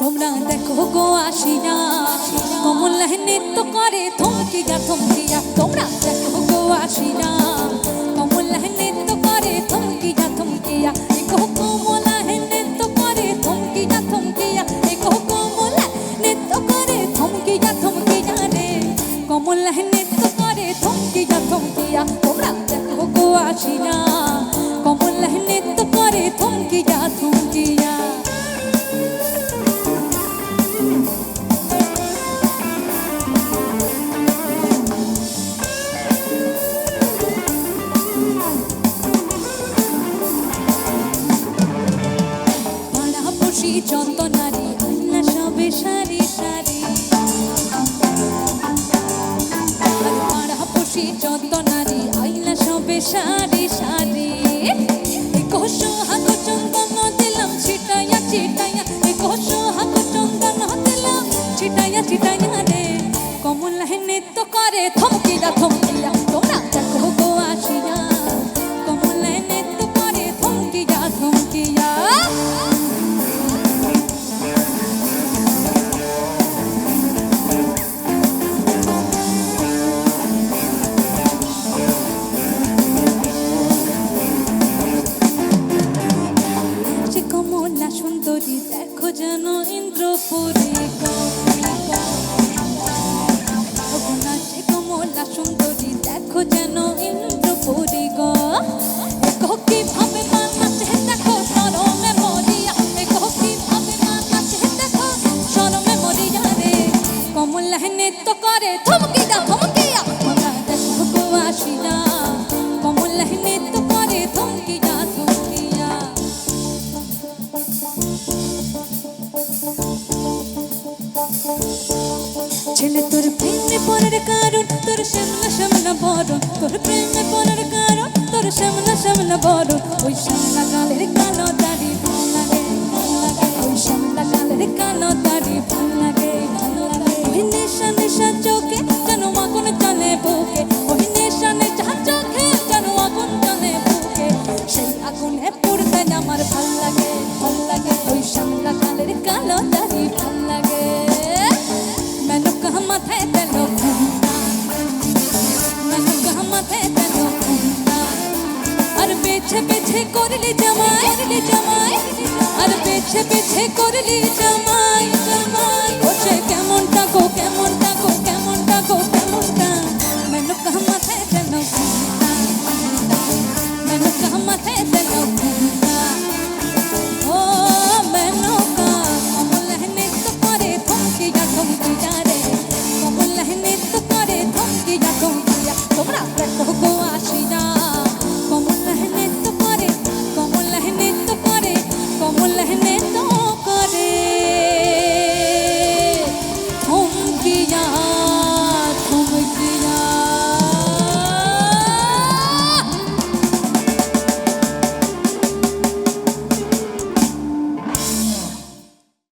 তোমরা দেখো গো আসিনা কমলা নৃত্য করে থমকিয়া থমকিয়া। তোমরা দেখো গো আসিনা কমলা নৃত্য করে থমকিয়া থমকিয়া। দেখো কমলা নৃত্য করে থমকিয়া থমকিয়া। দেখো কমলা নৃত্য করে থমকিয়া থমকিয়া রে। কমলা নৃত্য করে থমকিয়া থমকিয়া। তোমরা দেখো গো আসিনা কমলা নৃত্য করে থমকিয়া থমকিয়া। চন্দনারি আইনা সবে সারি সারি। পাড়াপড়শি চন্দনারি আইনা সবে সারি সারি। সোহাগ চন্দন দিলাম ছিটাইয়া ছিটাইয়া। সোহাগ চন্দন দিলাম ছিটাইয়া ছিটাইয়া রে। কমলা নৃত্য করে থমকিয়া থমকিয়া। তোমরা দেখো গো আসিয়া কমলা নৃত্য করে থমকিয়া থমকিয়া। সুন্দরী দেখো যেন ইন্দ্রপুরী নাচে কমলা সুন্দরী দেখো যেন ইন্দ্রপুরী গো। কিভাবে নাচে দেখো সরমে মরিয়া। কিভাবে নাচে দেখো সরমে মরিয়া রে। কমলা নৃত্য করে থমকিয়া থমকিয়া। তোমরা দেখো গো আসিনা কমলা নৃত্য করে থমকিয়া থমকিয়া। ছেলে তোর প্রেমে পড়ার কারণ তোর সামনা সামনা বড়। তোর প্রেমে পড়ার কারণ তোর সামনা সামনা বড়। ওই সামনা গালের কালো দাড়ি ভাল লাগে ভাল লাগে। ওই সামনা গালের কালো দাড়ি ভাল লাগে ভাল লাগে। ওই নেশা নেশা চোখে যেন আগুন চলে বুকে। ওই নেশা নেশা চোখে যেন আগুন চলে বুকে। সেই আগুনে পড়তে আমার ভাল লাগে ভাল লাগে। ওই সামনা গালের কালো দাড়ি ভাল লাগে। মাথায় তেলো মাথায় তেলো আর পেছে পেছে করলি জামাই আর পেছে পেছে করলি জামাই।